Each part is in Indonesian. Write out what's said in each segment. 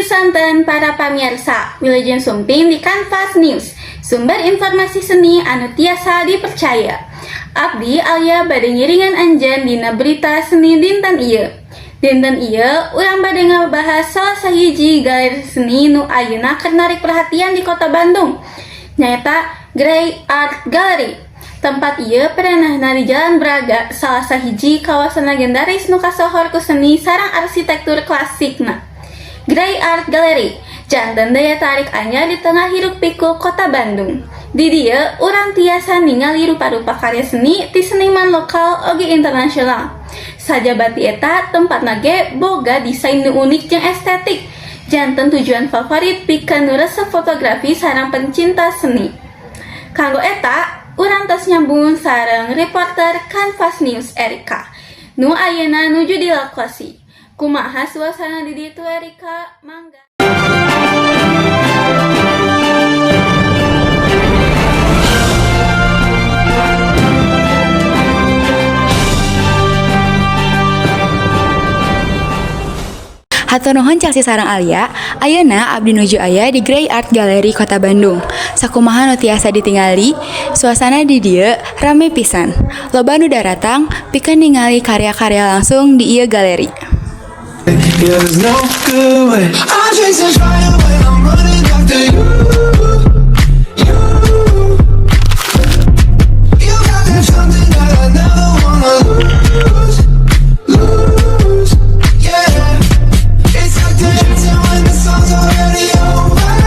santen para pamirsa, Wilujeng Sumping di Kanvas News, sumber informasi seni anu tiasa dipercaya. Abdi Alia bade ngiringan anjeun dina berita seni dinten ieu. Dinten ieu urang bade ngabahas salah sahiji galeri seni nu ayeuna keur narik perhatian di Kota Bandung, nyaeta Grey Art Gallery. Tempat ieu perenahna di Jalan Braga, salah sahiji kawasan legendaris nu kasohor ku seni sareng arsitektur klasikna. Grey Art Gallery, janten daya tarik anyar di tengah hiruk pikuk Kota Bandung. Di dieu urang tiasa ningali rupa-rupa karya seni ti seniman lokal oge internasional. Sajabati eta tempatna ge boga desain nu unik jeung estetik. Janten tujuan favorit pikeun nu resep fotografi sareng pencinta seni. Kanggo eta, urang tos nyambung sareng reporter Kanvas News Erika nu ayeuna nuju di lokasi. Kumaha suasana di ditu Erika? Mangga. Hatur nuhun Chelsea sareng Alia, ayeuna abdi nuju aya di Grey Art Gallery Kota Bandung. Sakumaha nu tiasa ditingali, suasana di dieu rame pisan. Loba nu daratang pikeun ningali karya-karya langsung di ieu galeri. There's no good way. I'm chasing fire when I'm running after you. You got that something that I never wanna lose. Yeah, it's like dancing when the song's already over.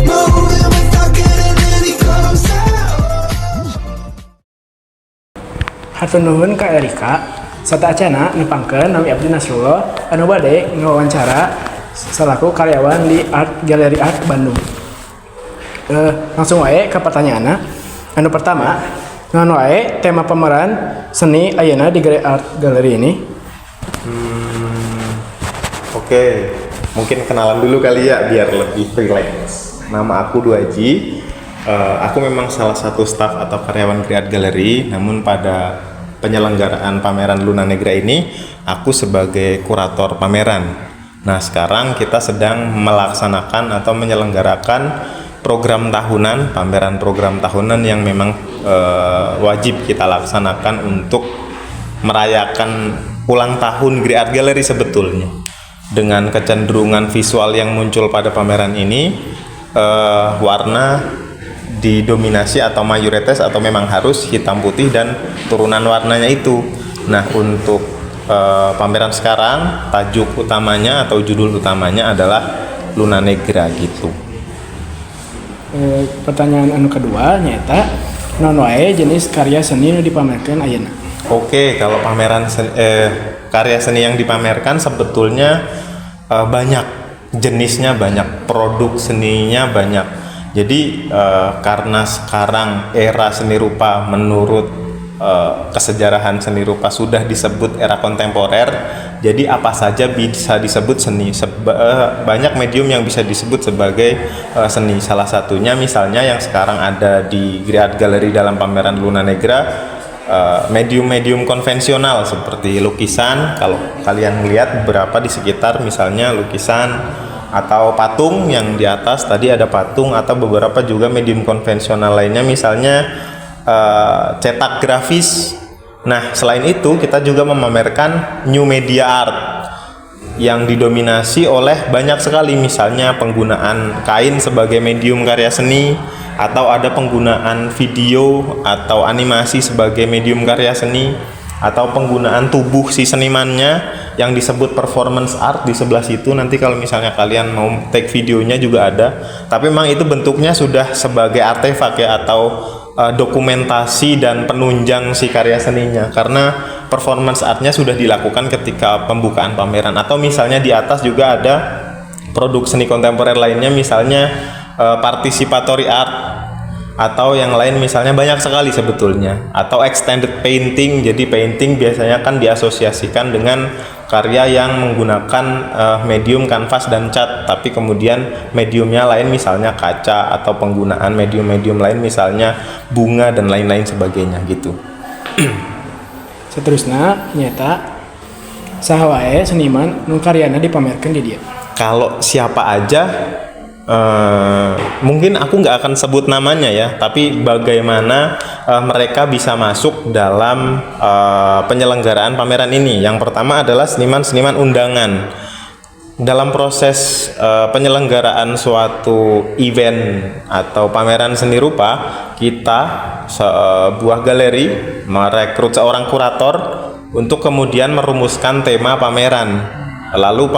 Moving without getting any closer. Hatur nuhun ka Erika. Satacana nepangkeun nami abdi Nasrullah anu bade ngawawancara selaku karyawan di Art Gallery Art Bandung. Langsung wae ka pertanyaanna. Anu pertama, naon wae tema pameran seni ayeuna di Grey Art Gallery ini? Oke, mungkin kenalan dulu kali ya biar lebih relax. Nama aku Duaji. Aku memang salah satu staf atau karyawan Grey Art Gallery, namun pada penyelenggaraan pameran Luna Negra ini aku sebagai kurator pameran. Nah, sekarang kita sedang melaksanakan atau menyelenggarakan program tahunan, pameran program tahunan yang memang wajib kita laksanakan untuk merayakan ulang tahun Grey Art Gallery sebetulnya. Dengan kecenderungan visual yang muncul pada pameran ini, warna didominasi atau mayoritas atau memang harus hitam putih dan turunan warnanya itu. Nah, untuk pameran sekarang tajuk utamanya atau judul utamanya adalah Luna Negra gitu. Pertanyaan anu kedua nyata naon wae jenis karya seni nu dipamerkeun ayeuna? Oke, kalau pameran karya seni yang dipamerkan sebetulnya banyak jenisnya, banyak produk seninya banyak. Jadi karena sekarang era seni rupa menurut kesejarahan seni rupa sudah disebut era kontemporer, jadi apa saja bisa disebut seni. Banyak medium yang bisa disebut sebagai seni. Salah satunya misalnya yang sekarang ada di Grey Art Gallery dalam pameran Luna Negra, medium-medium konvensional seperti lukisan. Kalau kalian melihat beberapa di sekitar, misalnya lukisan atau patung yang di atas tadi ada patung, atau beberapa juga medium konvensional lainnya misalnya cetak grafis. Nah, selain itu kita juga memamerkan new media art yang didominasi oleh banyak sekali, misalnya penggunaan kain sebagai medium karya seni, atau ada penggunaan video atau animasi sebagai medium karya seni, atau penggunaan tubuh si senimannya yang disebut performance art di sebelah situ. Nanti kalau misalnya kalian mau take videonya juga ada, tapi memang itu bentuknya sudah sebagai artefak ya, atau dokumentasi dan penunjang si karya seninya, karena performance artnya sudah dilakukan ketika pembukaan pameran. Atau misalnya di atas juga ada produk seni kontemporer lainnya, misalnya participatory art, atau yang lain misalnya banyak sekali sebetulnya, atau extended painting. Jadi painting biasanya kan diasosiasikan dengan karya yang menggunakan medium kanvas dan cat, tapi kemudian mediumnya lain misalnya kaca, atau penggunaan medium-medium lain misalnya bunga dan lain-lain sebagainya gitu. Seterusnya nyata saha wae seniman nu karyana dipamerkeun di dieu? kalau siapa aja, mungkin aku nggak akan sebut namanya ya, tapi bagaimana mereka bisa masuk dalam penyelenggaraan pameran ini. Yang pertama adalah seniman-seniman undangan. Dalam proses penyelenggaraan suatu event atau pameran seni rupa, kita sebuah galeri merekrut seorang kurator untuk kemudian merumuskan tema pameran. Lalu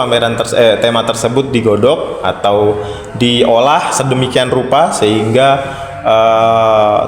tema tersebut digodok atau diolah sedemikian rupa sehingga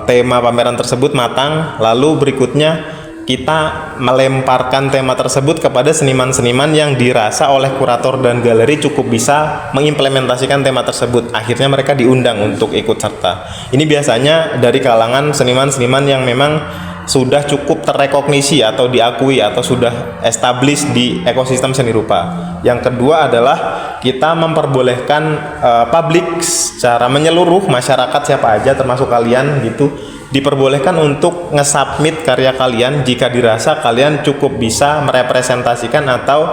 tema pameran tersebut matang. Lalu berikutnya kita melemparkan tema tersebut kepada seniman-seniman yang dirasa oleh kurator dan galeri cukup bisa mengimplementasikan tema tersebut. Akhirnya mereka diundang untuk ikut serta. Ini biasanya dari kalangan seniman-seniman yang memang sudah cukup terrekognisi atau diakui atau sudah established di ekosistem seni rupa. Yang kedua adalah kita memperbolehkan publik secara menyeluruh, masyarakat siapa aja termasuk kalian gitu, diperbolehkan untuk nge-submit karya kalian jika dirasa kalian cukup bisa merepresentasikan atau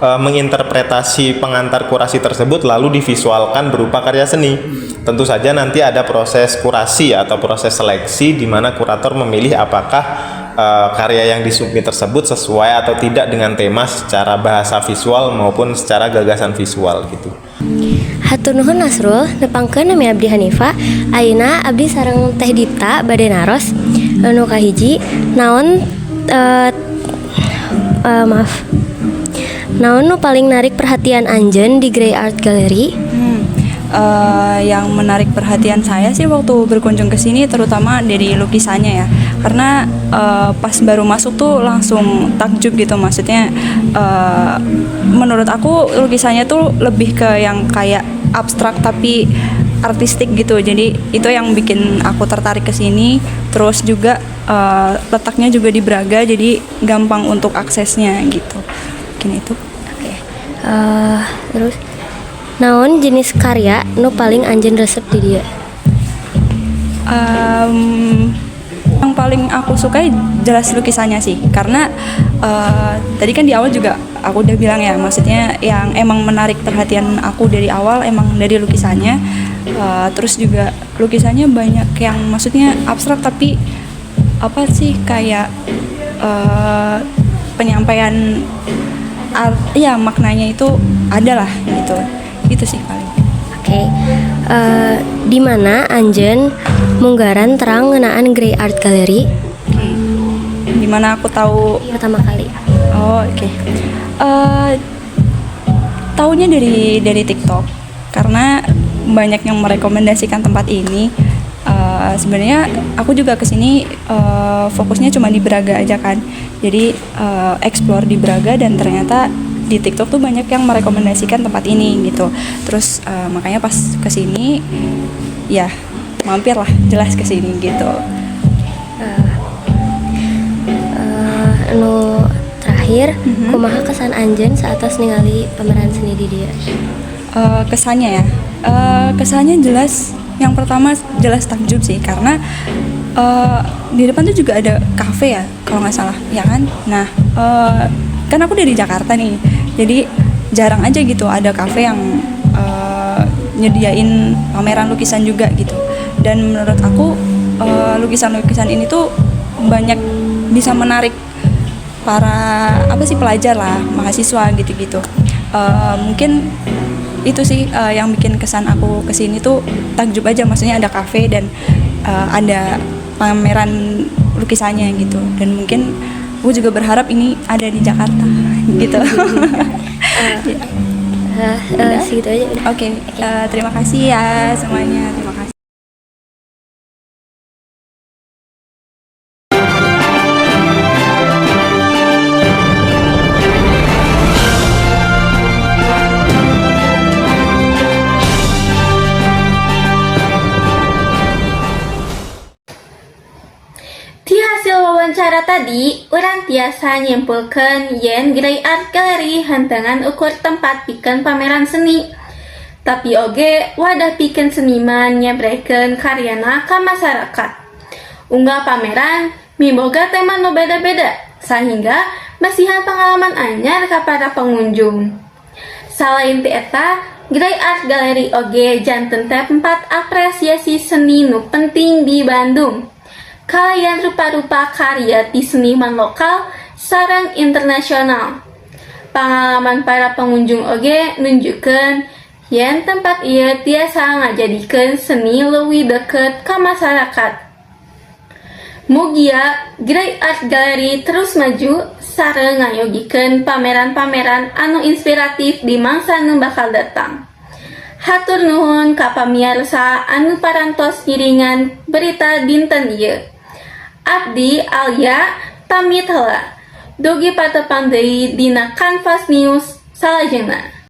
menginterpretasi pengantar kurasi tersebut lalu divisualkan berupa karya seni. Tentu saja nanti ada proses kurasi atau proses seleksi di mana kurator memilih apakah karya yang disubmit tersebut sesuai atau tidak dengan tema secara bahasa visual maupun secara gagasan visual gitu. Hatur nuhun Nasrul, nepangkeun nami abdi Hanifa. Ayeuna abdi sareng Teh Dipta bade naros anu kahiji naon naon nu paling narik perhatian anjeun di Grey Art Gallery? Yang menarik perhatian saya sih waktu berkunjung ke sini terutama dari lukisannya ya, karena pas baru masuk tuh langsung takjub gitu, maksudnya menurut aku lukisannya tuh lebih ke yang kayak abstrak tapi artistik gitu, jadi itu yang bikin aku tertarik ke sini. Terus juga letaknya juga di Braga, jadi gampang untuk aksesnya gitu, mungkin itu. Oke. Terus naon jenis karya nu paling anjeun resep di dia? Yang paling aku suka jelas lukisannya sih, karena tadi kan di awal juga aku udah bilang ya, maksudnya yang emang menarik perhatian aku dari awal emang dari lukisannya. Terus juga lukisannya banyak yang maksudnya abstrak tapi apa sih kayak penyampaian ya maknanya itu adalah gitu. Itu sih paling. Oke. Di mana anjeun munggaran terang ngeunaan Grey Art Gallery? Dimana aku tahu Pertama kali. Oh, oke. Taunya dari TikTok, karena banyak yang merekomendasikan tempat ini. Sebenarnya aku juga kesini fokusnya cuma di Braga aja kan, jadi explore di Braga dan ternyata di TikTok tuh banyak yang merekomendasikan tempat ini gitu. Terus makanya pas kesini ya mampir lah, jelas kesini gitu. Anu terakhir, kumaha kesan anjeun saatos ningali pameran seni di dia? Kesannya ya, kesannya jelas. Yang pertama jelas takjub sih, karena di depan tuh juga ada kafe ya kalau nggak salah, ya kan. Nah kan aku dari Jakarta nih, jadi jarang aja gitu ada kafe yang nyediain pameran lukisan juga gitu. Dan menurut aku lukisan-lukisan ini tuh banyak bisa menarik para pelajar lah, mahasiswa gitu-gitu. Mungkin itu sih yang bikin kesan aku kesini tuh takjub aja, maksudnya ada kafe dan ada pameran lukisannya gitu. Dan mungkin aku juga berharap ini ada di Jakarta gitu. Segitu aja. Oke. Terima kasih ya semuanya, terima kasih. Di hasil wawancara tadi, urang tiasa nyimpulkeun yen Grey Art Gallery hantangan ukur tempat pikeun pameran seni. Tapi oge wadah pikeun seniman nyabraykeun karyana ka masyarakat. Unggal pameran miboga tema nu beda-beda, sehingga masihan pengalaman anyar ka para pengunjung. Salain ti eta, Gerai Art Gallery oge janten tempat apresiasi seni nu penting di Bandung. Kalian rupa-rupa karya ti seniman lokal sareng internasional. Pengalaman para pengunjung oge nunjukkeun yen tempat ieu tiasa ngajadikeun seni leuwih deukeut ka masyarakat. Mugia Gerai Art Gallery terus maju sareng ngayogikeun pameran-pameran anu inspiratif di mangsa nu bakal datang. Hatur nuhun ka pamiarsa anu parantos ngiringan berita dinten ieu. Abdi Alia pamit heula. Dugi patepang deui dina Kanvas News salajengna.